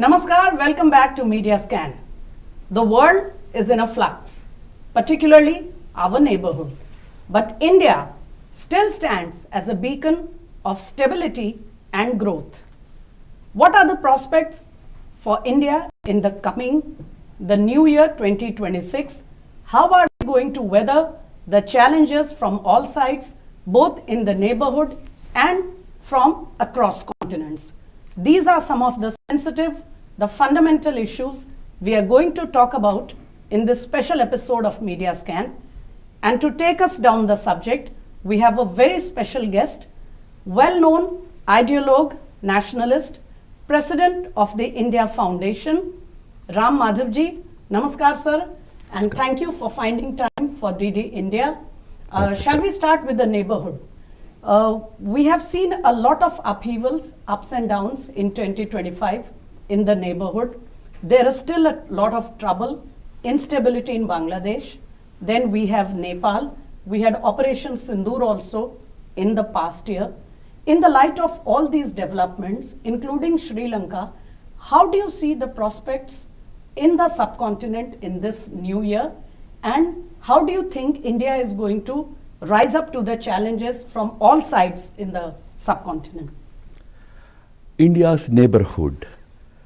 Namaskar, welcome back to Media Scan. The world is in a flux, particularly our neighborhood. But India still stands as a beacon of stability and growth. What are the prospects for India in the new year 2026? How are we going to weather the challenges from all sides, both in the neighborhood and from across continents? These are some of the sensitive, the fundamental issues we are going to talk about in this special episode of Media Scan. And to take us down the subject, we have a very special guest, well-known ideologue, nationalist, president of the India Foundation, Ram Madhav ji. Namaskar, sir, and thank you for finding time for DD India. Shall we start with the neighborhood? We have seen a lot of upheavals, ups and downs in 2025 in the neighborhood. There is still a lot of trouble, instability in Bangladesh. Then we have Nepal. We had Operation Sindoor also in the past year. In the light of all these developments, including Sri Lanka, how do you see the prospects in the subcontinent in this new year? And how do you think India is going to rise up to the challenges from all sides in the subcontinent? India's neighborhood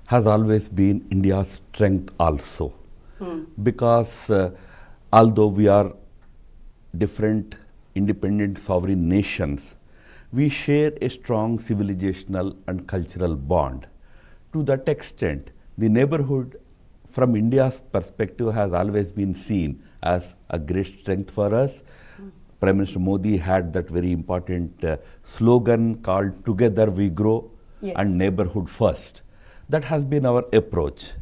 has always been India's strength also. Because although we are different independent sovereign nations, we share a strong civilizational and cultural bond. To that extent, the neighborhood from India's perspective has always been seen as a great strength for us. Prime Minister Modi had that very important slogan called "Together we grow" and "Neighborhood First." That has been our approach.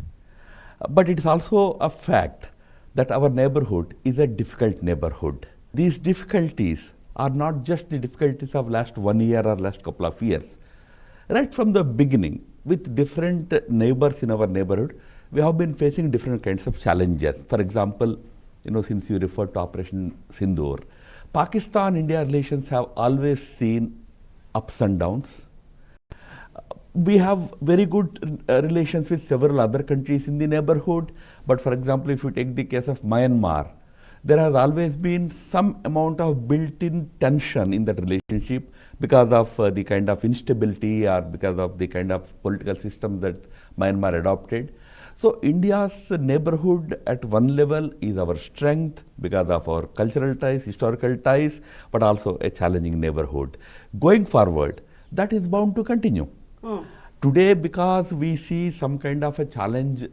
But it is also a fact that our neighborhood is a difficult neighborhood. These difficulties are not just the difficulties of last 1 year or last couple of years. Right from the beginning, with different neighbors in our neighborhood, we have been facing different kinds of challenges. For example, since you referred to Operation Sindoor, Pakistan-India relations have always seen ups and downs. We have very good relations with several other countries in the neighborhood. But for example, if you take the case of Myanmar, there has always been some amount of built-in tension in that relationship because of the kind of instability or because of the kind of political system that Myanmar adopted. So India's neighborhood at one level is our strength because of our cultural ties, historical ties, but also a challenging neighborhood. Going forward, that is bound to continue. Today, because we see some kind of a challenge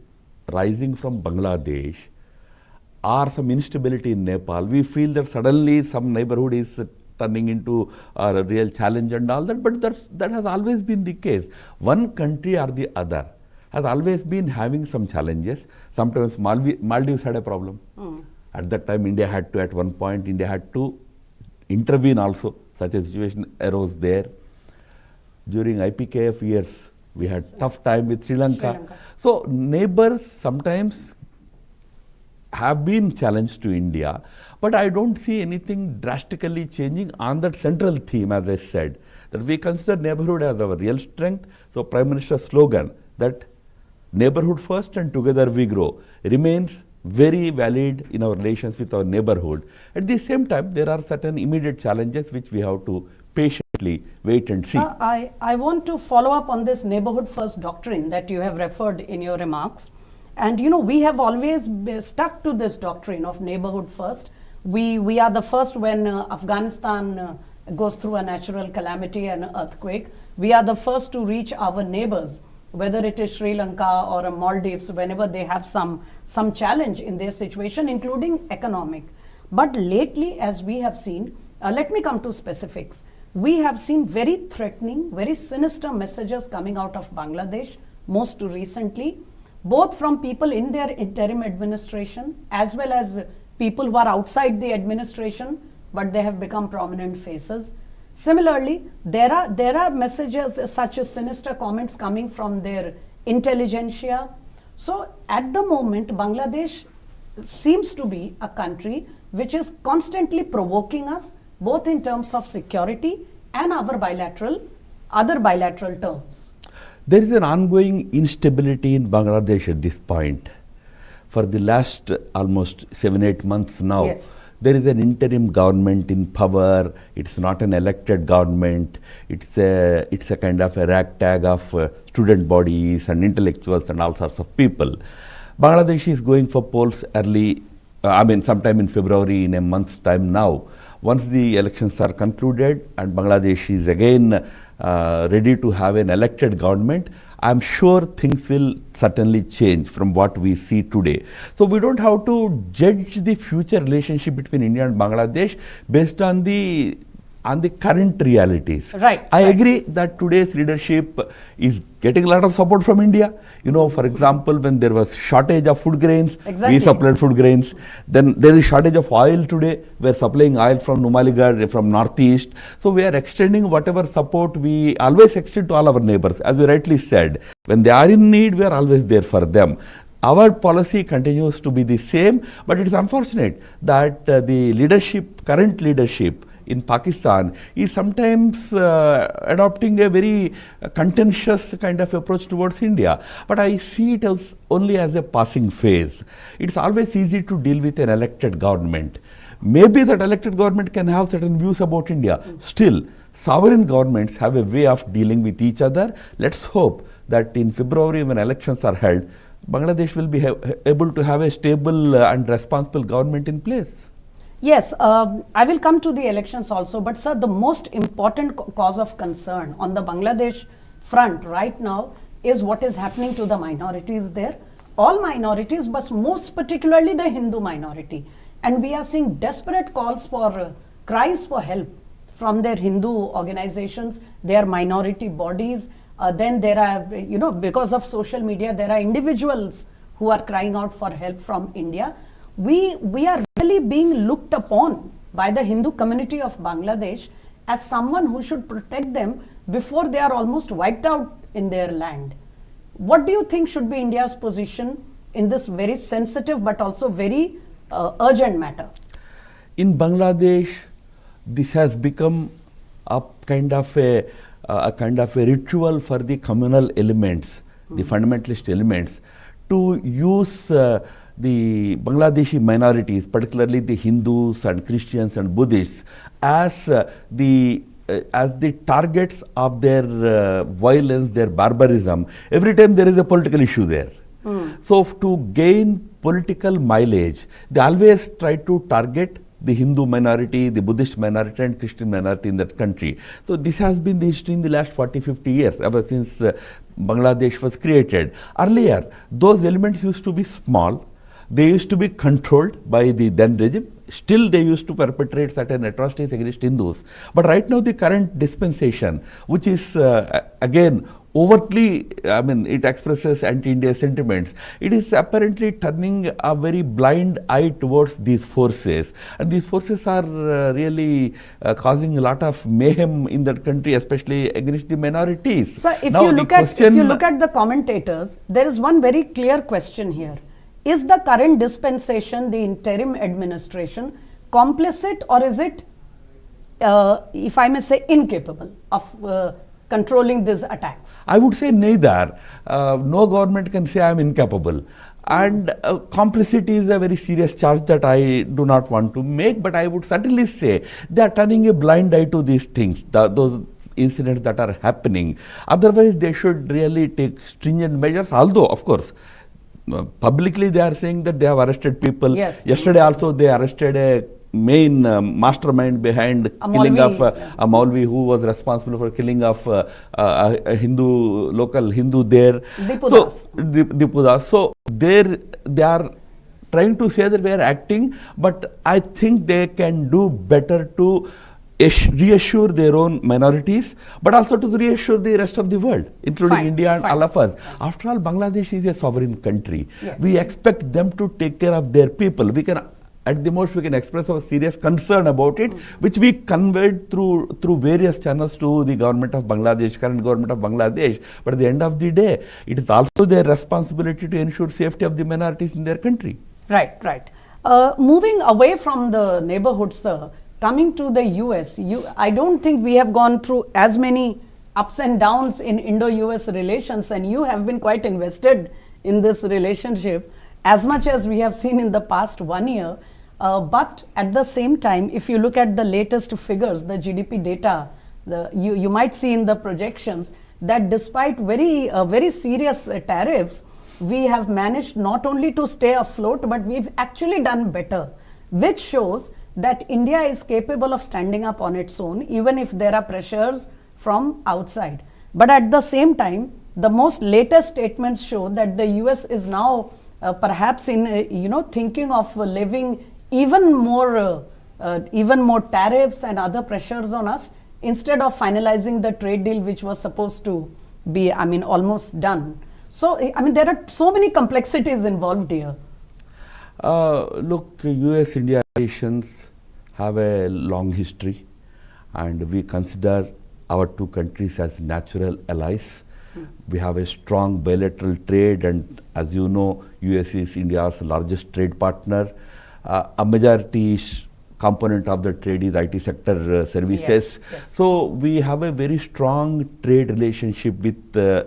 rising from Bangladesh or some instability in Nepal, we feel that suddenly some neighborhood is turning into a real challenge and all that, but that has always been the case. One country or the other has always been having some challenges. Sometimes Maldives had a problem. At that time, at one point, India had to intervene also. Such a situation arose there. During IPKF years, we had tough time with Sri Lanka. So neighbors sometimes have been challenged to India, but I don't see anything drastically changing on that central theme, as I said, that we consider neighborhood as our real strength. So Prime Minister's slogan that neighborhood first and together we grow remains very valid in our relations with our neighborhood. At the same time, there are certain immediate challenges which we have to patiently wait and see. I want to follow up on this neighborhood first doctrine that you have referred in your remarks. And we have always stuck to this doctrine of neighborhood first. We are the first when Afghanistan goes through a natural calamity and earthquake. We are the first to reach our neighbors, whether it is Sri Lanka or Maldives, whenever they have some challenge in their situation, including economic. But lately, as we have seen, let me come to specifics. We have seen very threatening, very sinister messages coming out of Bangladesh, most recently, both from people in their interim administration as well as people who are outside the administration, but they have become prominent faces. Similarly, there are messages such as sinister comments coming from their intelligentsia. So at the moment, Bangladesh seems to be a country which is constantly provoking us, both in terms of security and other bilateral terms. There is an ongoing instability in Bangladesh at this point. For the last almost 7-8 months now, Yes. there is an interim government in power. It's not an elected government. It's a kind of a ragtag of student bodies and intellectuals and all sorts of people. Bangladesh is going for polls sometime in February, in a month's time now. Once the elections are concluded and Bangladesh is again ready to have an elected government, I'm sure things will certainly change from what we see today. So we don't have to judge the future relationship between India and Bangladesh based on the current realities. Right. I agree that today's leadership is getting a lot of support from India. You know, for example, when there was shortage of food grains, Exactly. we supplied food grains. Then there is shortage of oil today. We are supplying oil from Numaligarh, from Northeast. So we are extending whatever support we always extend to all our neighbors. As you rightly said, when they are in need, we are always there for them. Our policy continues to be the same, but it is unfortunate that the current leadership in Pakistan is sometimes adopting a very contentious kind of approach towards India. But I see it as only as a passing phase. It's always easy to deal with an elected government. Maybe that elected government can have certain views about India. Still, sovereign governments have a way of dealing with each other. Let's hope that in February, when elections are held, Bangladesh will be able to have a stable and responsible government in place. Yes, I will come to the elections also, but sir, the most important cause of concern on the Bangladesh front right now is what is happening to the minorities there. All minorities, but most particularly the Hindu minority. And we are seeing desperate calls for cries for help from their Hindu organizations, their minority bodies. Then there are, because of social media, there are individuals who are crying out for help from India. We are really being looked upon by the Hindu community of Bangladesh as someone who should protect them before they are almost wiped out in their land. What do you think should be India's position in this very sensitive but also very urgent matter? In Bangladesh, this has become a kind of a ritual for the communal elements, the fundamentalist elements, to use the Bangladeshi minorities, particularly the Hindus and Christians and Buddhists, as the targets of their violence, their barbarism. Every time there is a political issue there. So to gain political mileage, they always try to target the Hindu minority, the Buddhist minority and Christian minority in that country. So this has been the history in the last 40-50 years, ever since Bangladesh was created. Earlier, those elements used to be small. They used to be controlled by the then regime. Still, they used to perpetrate certain atrocities against Hindus. But right now, the current dispensation, which is again overtly, it expresses anti-India sentiments. It is apparently turning a very blind eye towards these forces. And these forces are really causing a lot of mayhem in that country, especially against the minorities. So if you look at the commentators, there is one very clear question here. Is the current dispensation, the interim administration, complicit, or is it, if I may say, incapable of controlling these attacks? I would say neither. No government can say I am incapable. And complicity is a very serious charge that I do not want to make, but I would certainly say they are turning a blind eye to these things, those incidents that are happening. Otherwise, they should really take stringent measures, although, of course, publicly they are saying that they have arrested people. Yes. Yesterday also they arrested a main mastermind behind killing of a Maulvi who was responsible for killing of a local Hindu there. Dipudas. So they are trying to say that we are acting, but I think they can do better to reassure their own minorities, but also to reassure the rest of the world, including India and all of us. After all, Bangladesh is a sovereign country. Yes. We expect them to take care of their people. We can, at the most, we can express our serious concern about it, which we conveyed through various channels to the government of Bangladesh, current government of Bangladesh. But at the end of the day, it is also their responsibility to ensure safety of the minorities in their country. Right. Moving away from the neighborhoods, sir, coming to the US, I don't think we have gone through as many ups and downs in Indo-US relations, and you have been quite invested in this relationship as much as we have seen in the past 1 year. But at the same time, if you look at the latest figures, the GDP data, you might see in the projections that despite very serious tariffs, we have managed not only to stay afloat, but we've actually done better, which shows that India is capable of standing up on its own, even if there are pressures from outside. But at the same time, the most latest statements show that the US is now perhaps in thinking of levying even more tariffs and other pressures on us, instead of finalizing the trade deal, which was supposed to be, almost done. So, there are so many complexities involved here. Look, US-India relations have a long history, and we consider our two countries as natural allies. We have a strong bilateral trade, and as you know, US is India's largest trade partner. A majority component of the trade is IT sector services. Yes. So we have a very strong trade relationship with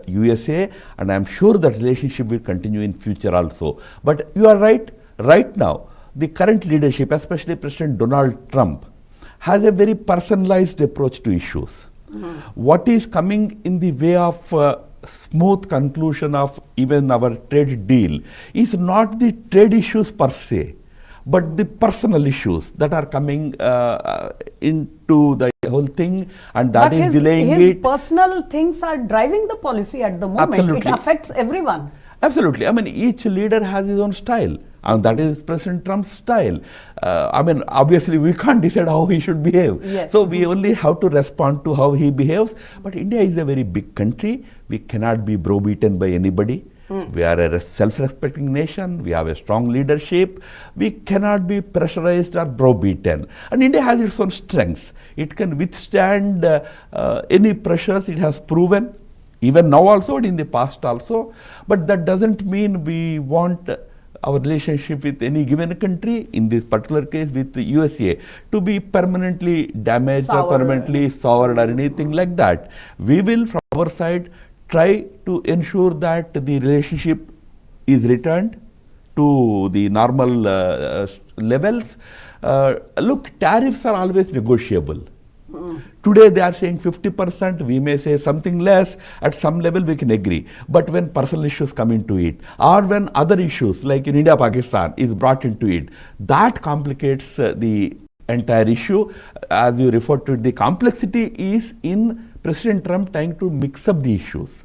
USA, and I'm sure that relationship will continue in future also. But you are right now, the current leadership, especially President Donald Trump, has a very personalized approach to issues. What is coming in the way of smooth conclusion of even our trade deal is not the trade issues per se, but the personal issues that are coming into the whole thing, and that is delaying it. His personal things are driving the policy at the moment. Absolutely. It affects everyone. Absolutely. Each leader has his own style, and that is President Trump's style. Obviously, we can't decide how he should behave. Yes. So we only have to respond to how he behaves. But India is a very big country. We cannot be browbeaten by anybody. We are a self-respecting nation. We have a strong leadership. We cannot be pressurized or browbeaten. And India has its own strengths. It can withstand any pressures. It has proven, even now also, and in the past also. But that doesn't mean we want our relationship with any given country, in this particular case with the USA, to be permanently damaged or permanently soured or anything like that. We will, from our side, try to ensure that the relationship is returned to the normal levels. Look, tariffs are always negotiable. Today they are saying 50%, we may say something less. At some level we can agree. But when personal issues come into it, or when other issues like in India-Pakistan is brought into it, that complicates the entire issue. As you referred to it, the complexity is in President Trump trying to mix up the issues.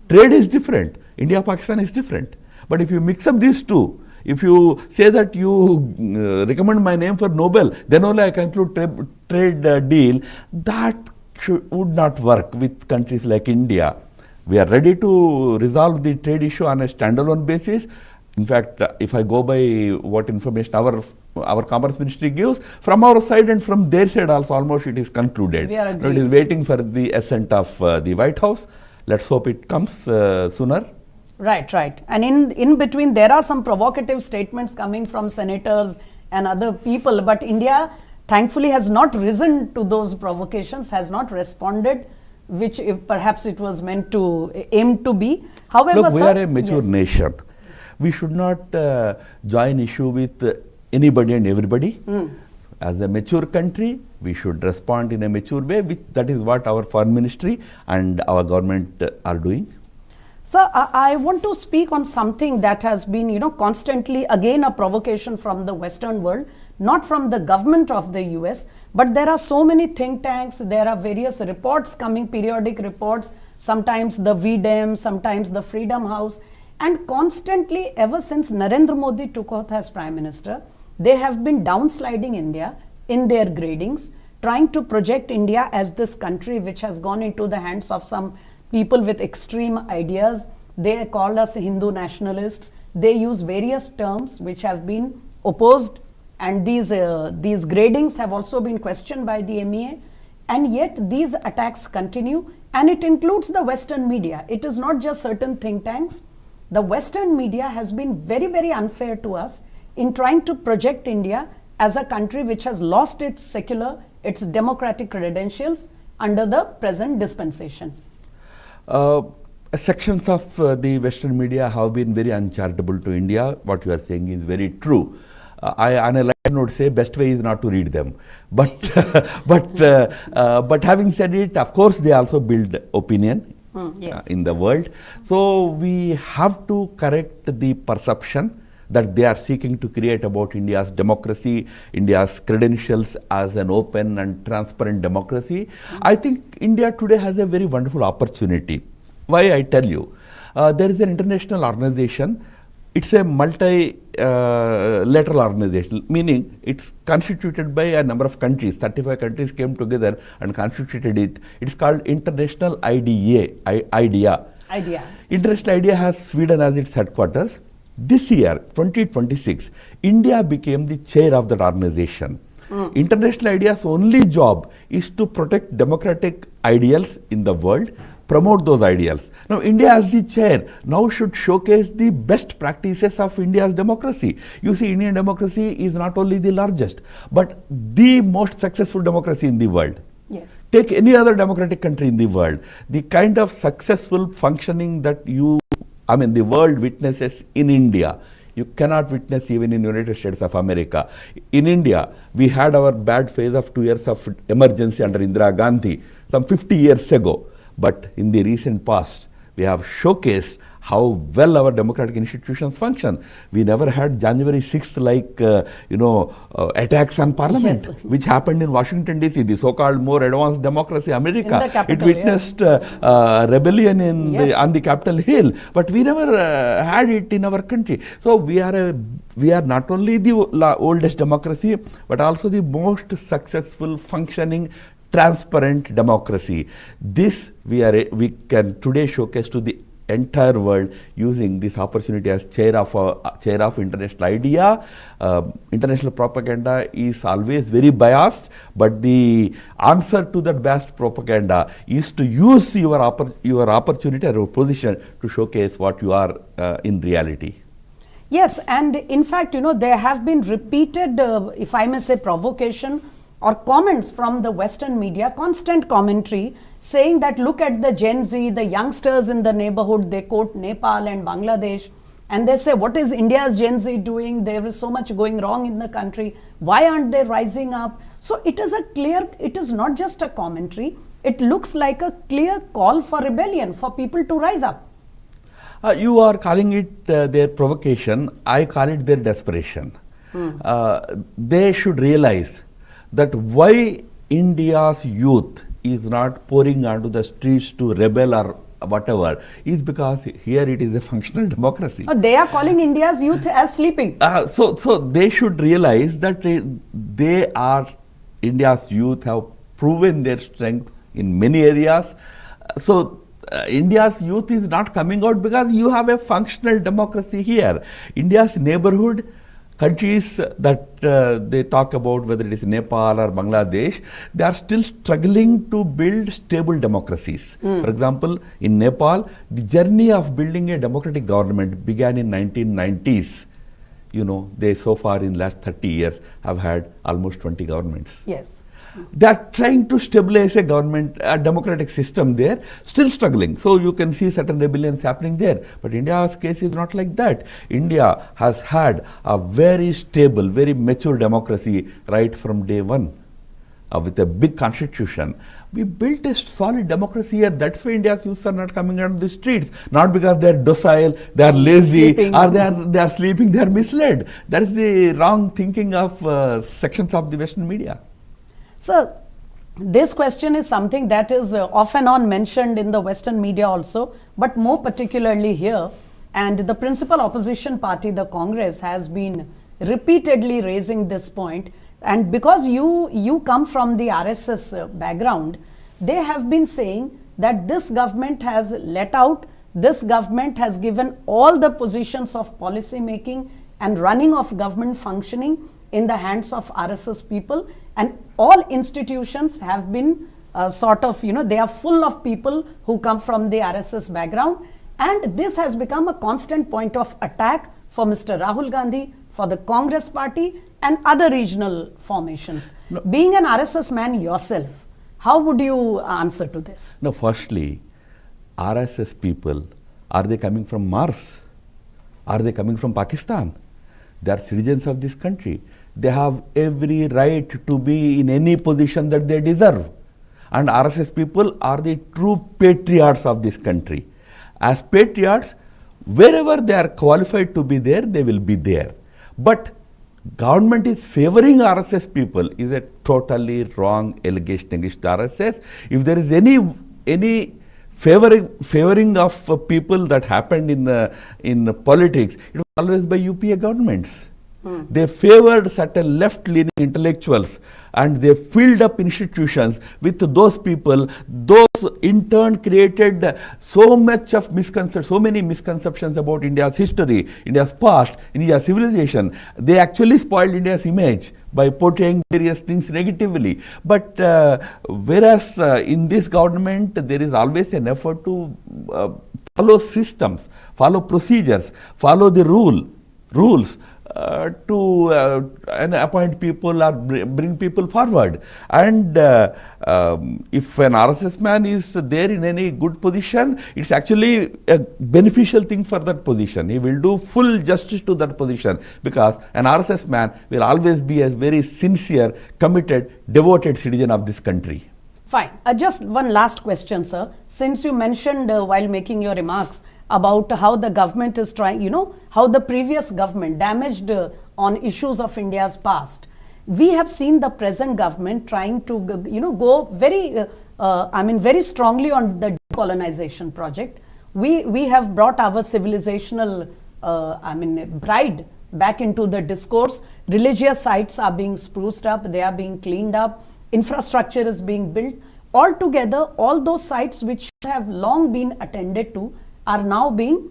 Trade is different, India-Pakistan is different. But if you mix up these two, if you say that you recommend my name for Nobel, then only I conclude trade deal, that would not work with countries like India. We are ready to resolve the trade issue on a standalone basis. In fact, if I go by what information our Commerce Ministry gives, from our side and from their side also, almost it is concluded. It is waiting for the assent of the White House. Let's hope it comes sooner. Right. And in between, there are some provocative statements coming from senators and other people, but India thankfully has not risen to those provocations, has not responded, which perhaps it was meant to aim to be. However, look, we are a mature nation. We should not join issue with anybody and everybody. As a mature country, we should respond in a mature way. That is what our Foreign Ministry and our government are doing. Sir, I want to speak on something that has been, constantly again a provocation from the Western world, not from the government of the US, but there are so many think tanks, there are various reports coming, periodic reports, sometimes the VDEM, sometimes the Freedom House, and constantly ever since Narendra Modi took oath as Prime Minister, they have been downsliding India in their gradings, trying to project India as this country which has gone into the hands of some people with extreme ideas. They call us Hindu nationalists. They use various terms which have been opposed, and these gradings have also been questioned by the MEA, and yet these attacks continue, and it includes the Western media. It is not just certain think tanks. The Western media has been very, very unfair to us in trying to project India as a country which has lost its secular, its democratic credentials, under the present dispensation? Sections of the Western media have been very uncharitable to India. What you are saying is very true. On a light note, say best way is not to read them. But but having said it, of course, they also build opinion Yes. in the world. So we have to correct the perception that they are seeking to create about India's democracy, India's credentials as an open and transparent democracy. I think India today has a very wonderful opportunity. Why I tell you? There is an international organization. It's a multi-lateral organization, meaning it's constituted by a number of countries. 35 countries came together and constituted it. It's called International IDEA. International IDEA has Sweden as its headquarters. This year, 2026, India became the chair of that organization. International IDEA's only job is to protect democratic ideals in the world, promote those ideals. Now, India as the chair now should showcase the best practices of India's democracy. You see, Indian democracy is not only the largest, but the most successful democracy in the world. Yes. Take any other democratic country in the world. The kind of successful functioning that the world witnesses in India, you cannot witness even in United States of America. In India, we had our bad phase of 2 years of emergency under Indira Gandhi some 50 years ago. But in the recent past, we have showcased how well our democratic institutions function. We never had January 6th attacks on Parliament, Yes. which happened in Washington DC, the so-called more advanced democracy, America. In the capital, it witnessed rebellion on the Capitol Hill, but we never had it in our country. So we are not only the oldest democracy, but also the most successful functioning transparent democracy. This we can today showcase to the entire world using this opportunity as chair of International IDEA. International propaganda is always very biased, but the answer to that biased propaganda is to use your opportunity or your position to showcase what you are in reality. Yes, and in fact, there have been repeated, if I may say, provocation or comments from the Western media, constant commentary saying that look at the Gen Z, the youngsters in the neighborhood, they quote Nepal and Bangladesh, and they say, what is India's Gen Z doing? There is so much going wrong in the country. Why aren't they rising up? So it is not just a commentary, it looks like a clear call for rebellion, for people to rise up. You are calling it their provocation, I call it their desperation. They should realize that why India's youth is not pouring onto the streets to rebel or whatever is because here it is a functional democracy. They are calling India's youth as sleeping. So they should realize that India's youth have proven their strength in many areas. So India's youth is not coming out because you have a functional democracy here. India's neighborhood countries that they talk about, whether it is Nepal or Bangladesh, they are still struggling to build stable democracies. For example, in Nepal, the journey of building a democratic government began in 1990s. They so far in last 30 years have had almost 20 governments. Yes. They are trying to stabilize a democratic system there, still struggling. So you can see certain rebellions happening there. But India's case is not like that. India has had a very stable, very mature democracy right from day one. With a big constitution. We built a solid democracy here. That's why India's youth are not coming out on the streets. Not because they're docile, they're lazy, sleeping. Or they are sleeping, they're misled. That is the wrong thinking of sections of the Western media. Sir, this question is something that is off and on mentioned in the Western media also, but more particularly here. And the principal opposition party, the Congress, has been repeatedly raising this point. And because you come from the RSS background, they have been saying that this government has let out, this government has given all the positions of policy making and running of government functioning in the hands of RSS people, and all institutions have been they are full of people who come from the RSS background, and this has become a constant point of attack for Mr. Rahul Gandhi, for the Congress party and other regional formations. No. Being an RSS man yourself, How would you answer to this? No, firstly, RSS people, are they coming from Mars? Are they coming from Pakistan? They are citizens of this country. They have every right to be in any position that they deserve. And RSS people are the true patriots of this country. As patriots, wherever they are qualified to be there, they will be there. But government is favoring RSS people is a totally wrong allegation against RSS. If there is any favoring of people that happened in politics, it was always by UPA governments. They favored certain left-leaning intellectuals and they filled up institutions with those people. Those in turn created so many misconceptions about India's history, India's past, India's civilization. They actually spoiled India's image by portraying various things negatively. But whereas in this government there is always an effort to follow systems, follow procedures, follow the rules. To appoint people or bring people forward. And if an RSS man is there in any good position, it's actually a beneficial thing for that position. He will do full justice to that position because an RSS man will always be a very sincere, committed, devoted citizen of this country. Fine. Just one last question, sir. Since you mentioned while making your remarks about how the government is trying, how the previous government damaged on issues of India's past. We have seen the present government trying to, go very strongly on the decolonization project. We have brought our civilizational, pride back into the discourse. Religious sites are being spruced up, they are being cleaned up, infrastructure is being built. Altogether, all those sites which should have long been attended to are now being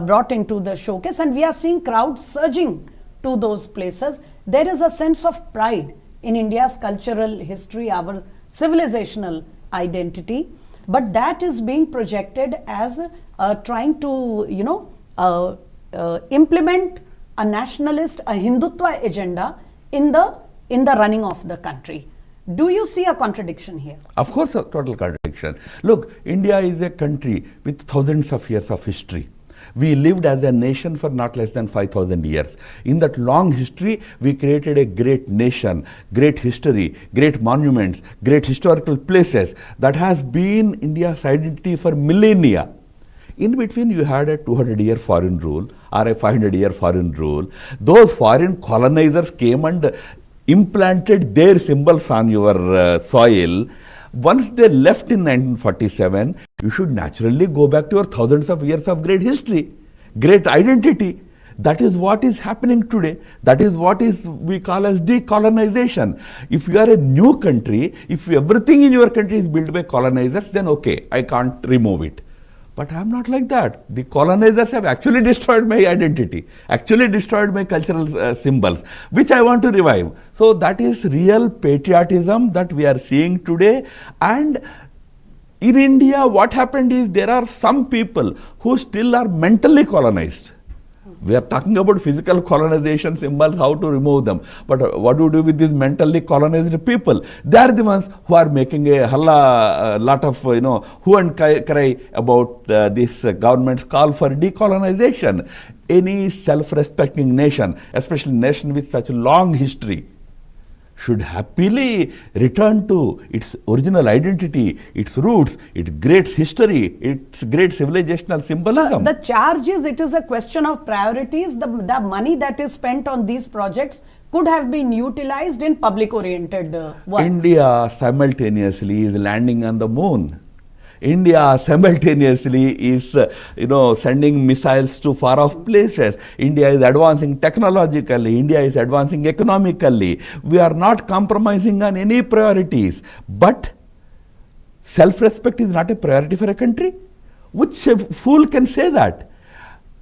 brought into the showcase, and we are seeing crowds surging to those places. There is a sense of pride in India's cultural history, our civilizational identity, but that is being projected as trying to, implement a nationalist, a Hindutva agenda in the running of the country. Do you see a contradiction here? Of course, a total contradiction. Look, India is a country with thousands of years of history. We lived as a nation for not less than 5,000 years. In that long history, we created a great nation, great history, great monuments, great historical places that has been India's identity for millennia. In between, you had a 200-year foreign rule or a 500-year foreign rule. Those foreign colonizers came and implanted their symbols on your soil. Once they left in 1947, you should naturally go back to your thousands of years of great history, great identity. That is what is happening today. That is what we call as decolonization. If you are a new country, if everything in your country is built by colonizers, then okay, I can't remove it. But I am not like that. The colonizers have actually destroyed my identity, actually destroyed my cultural symbols, which I want to revive. So that is real patriotism that we are seeing today. And in India, what happened is there are some people who still are mentally colonized. We are talking about physical colonization symbols, how to remove them. But what do you do with these mentally colonized people? They are the ones who are making a lot of, hue and cry about this government's call for decolonization. Any self-respecting nation, especially nation with such a long history, should happily return to its original identity, its roots, its great history, its great civilizational symbolism. The charge is it is a question of priorities. The money that is spent on these projects could have been utilized in public-oriented work. India simultaneously is landing on the moon. India simultaneously is, sending missiles to far-off places. India is advancing technologically. India is advancing economically. We are not compromising on any priorities. But self-respect is not a priority for a country. Which fool can say that?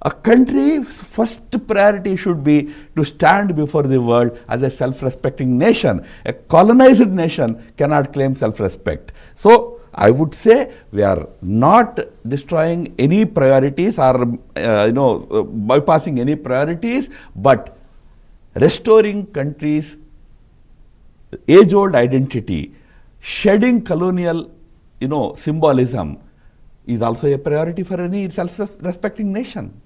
A country's first priority should be to stand before the world as a self-respecting nation. A colonized nation cannot claim self-respect. So, I would say we are not destroying any priorities or bypassing any priorities, but restoring countries' age-old identity, shedding colonial, symbolism is also a priority for any self-respecting nation.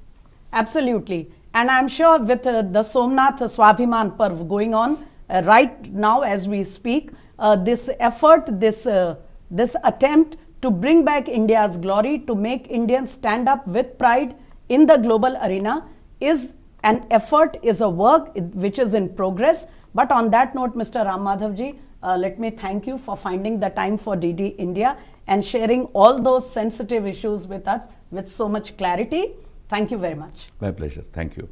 Absolutely. And I'm sure with the Somnath Swabhiman Parv going on right now as we speak, this effort, this attempt to bring back India's glory, to make Indians stand up with pride in the global arena is an effort, is a work which is in progress. But on that note, Mr. Ram Madhavji, let me thank you for finding the time for DD India and sharing all those sensitive issues with us with so much clarity. Thank you very much. My pleasure. Thank you.